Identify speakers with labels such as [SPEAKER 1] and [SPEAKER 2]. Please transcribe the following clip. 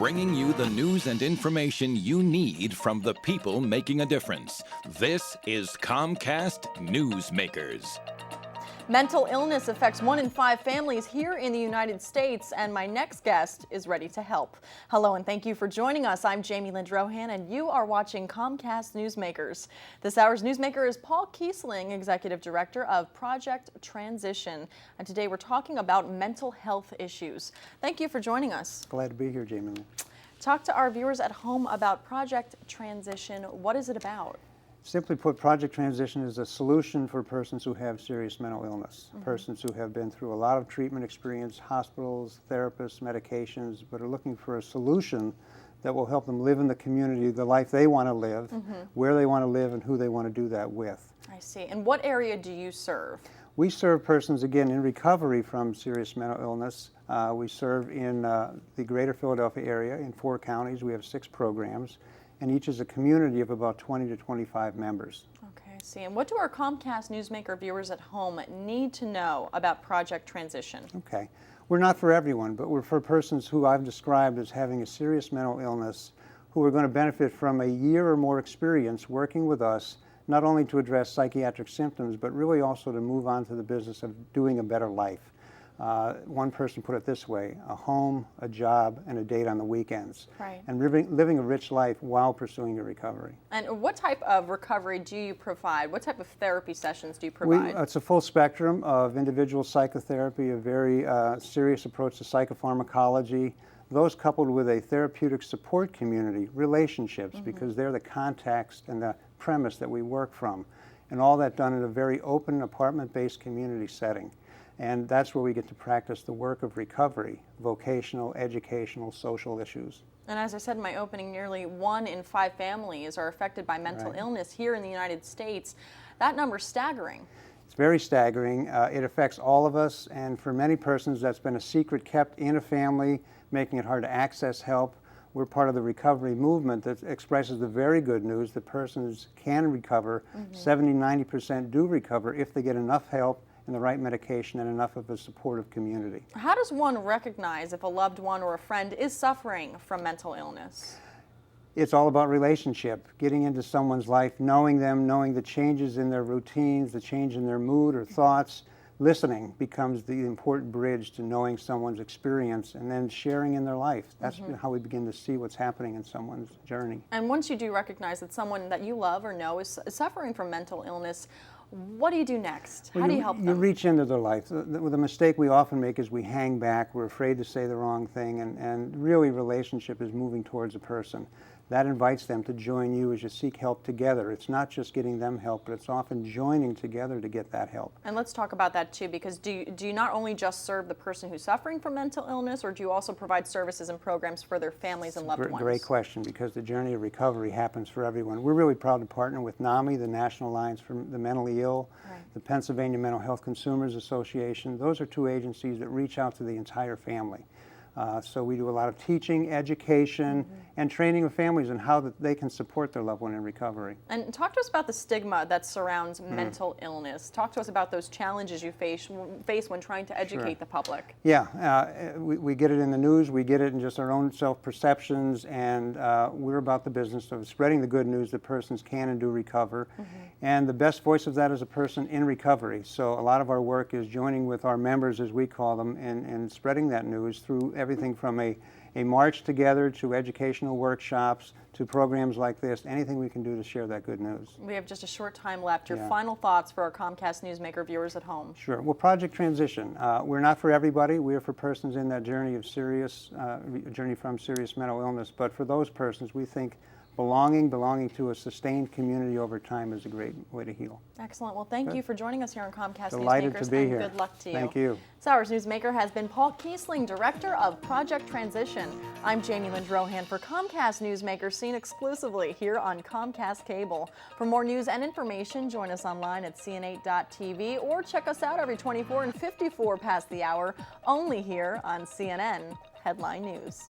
[SPEAKER 1] bringing you the news and information you need from the people making a difference. This is Comcast Newsmakers.
[SPEAKER 2] Mental illness affects 1 in 5 families here in the United States, and my next guest is ready to help. Hello and thank you for joining us. I'm Jamie Lynn Drohan, and you are watching Comcast Newsmakers. This hour's newsmaker is Paul Kiesling, Executive Director of Project Transition. And today we're talking about mental health issues. Thank you for joining us.
[SPEAKER 3] Glad to be here, Jamie Lynn.
[SPEAKER 2] Talk to our viewers at home about Project Transition. What is it about?
[SPEAKER 3] Simply put, Project Transition is a solution for persons who have serious mental illness, persons who have been through a lot of treatment experience, hospitals, therapists, medications, but are looking for a solution that will help them live in the community, the life they want to live, where they want to live, and who they want to do that with.
[SPEAKER 2] I see. And what area do you serve?
[SPEAKER 3] We serve persons, again, in recovery from serious mental illness. We serve in the greater Philadelphia area in 4 counties. We have 6 programs, and each is a community of about 20 to 25 members.
[SPEAKER 2] Okay, I see. And what do our Comcast Newsmaker viewers at home need to know about Project Transition?
[SPEAKER 3] Okay. We're not for everyone, but we're for persons who I've described as having a serious mental illness who are going to benefit from a year or more experience working with us, not only to address psychiatric symptoms, but really also to move on to the business of doing a better life. One person put it this way: a home, a job, and a date on the weekends.
[SPEAKER 2] Right.
[SPEAKER 3] And living a rich life while pursuing your recovery.
[SPEAKER 2] And what type of recovery do you provide? What type of therapy sessions do you provide?
[SPEAKER 3] It's a full spectrum of individual psychotherapy, a very serious approach to psychopharmacology, those coupled with a therapeutic support community, relationships, because they're the context and the premise that we work from. And all that done in a very open, apartment-based community setting. And that's where we get to practice the work of recovery, vocational, educational, social issues.
[SPEAKER 2] And as I said in my opening, nearly 1 in 5 families are affected by mental illness here in the United States. That number's staggering.
[SPEAKER 3] It's very staggering. It affects all of us, and for many persons that's been a secret kept in a family, making it hard to access help. We're part of the recovery movement that expresses the very good news that persons can recover. 70-90% do recover if they get enough help and the right medication and enough of a supportive community.
[SPEAKER 2] How does one recognize if a loved one or a friend is suffering from mental illness?
[SPEAKER 3] It's all about relationship, getting into someone's life, knowing them, knowing the changes in their routines, the change in their mood or thoughts. Listening becomes the important bridge to knowing someone's experience and then sharing in their life. That's how we begin to see what's happening in someone's journey.
[SPEAKER 2] And once you do recognize that someone that you love or know is suffering from mental illness, what do you do next? How do you help them?
[SPEAKER 3] You reach into their life. The mistake we often make is we hang back, we're afraid to say the wrong thing, and really relationship is moving towards a person. That invites them to join you as you seek help together. It's not just getting them help, but it's often joining together to get that help.
[SPEAKER 2] And let's talk about that too, because do you not only just serve the person who's suffering from mental illness, or do you also provide services and programs for their families and loved ones?
[SPEAKER 3] Great question, because the journey of recovery happens for everyone. We're really proud to partner with NAMI, the National Alliance for the Mentally Ill, the Pennsylvania Mental Health Consumers Association. Those are 2 agencies that reach out to the entire family. So we do a lot of teaching, education, and training of families on how that they can support their loved one in recovery.
[SPEAKER 2] And talk to us about the stigma that surrounds mental illness. Talk to us about those challenges you face when trying to educate the public.
[SPEAKER 3] Yeah, we get it in the news, we get it in just our own self-perceptions, and we're about the business of spreading the good news that persons can and do recover. And the best voice of that is a person in recovery. So a lot of our work is joining with our members, as we call them, and spreading that news through everything from a march together to educational workshops to programs like this, anything we can do to share that good news.
[SPEAKER 2] We have just a short time left. Your final thoughts for our Comcast Newsmaker viewers at home?
[SPEAKER 3] Sure. Well, Project Transition, we're not for everybody. We're for persons in that journey of journey from serious mental illness. But for those persons, we think belonging to a sustained community over time is a great way to heal.
[SPEAKER 2] Excellent. Well, thank you for joining us here on Comcast
[SPEAKER 3] Delighted
[SPEAKER 2] Newsmakers,
[SPEAKER 3] to be
[SPEAKER 2] and
[SPEAKER 3] here.
[SPEAKER 2] good luck to you.
[SPEAKER 3] Thank you.
[SPEAKER 2] This hour's newsmaker has been Paul Kiesling, Director of Project Transition. I'm Jamie Lynn Drohan for Comcast Newsmakers, seen exclusively here on Comcast Cable. For more news and information, join us online at cn8.tv or check us out every 24 and 54 past the hour, only here on CNN Headline News.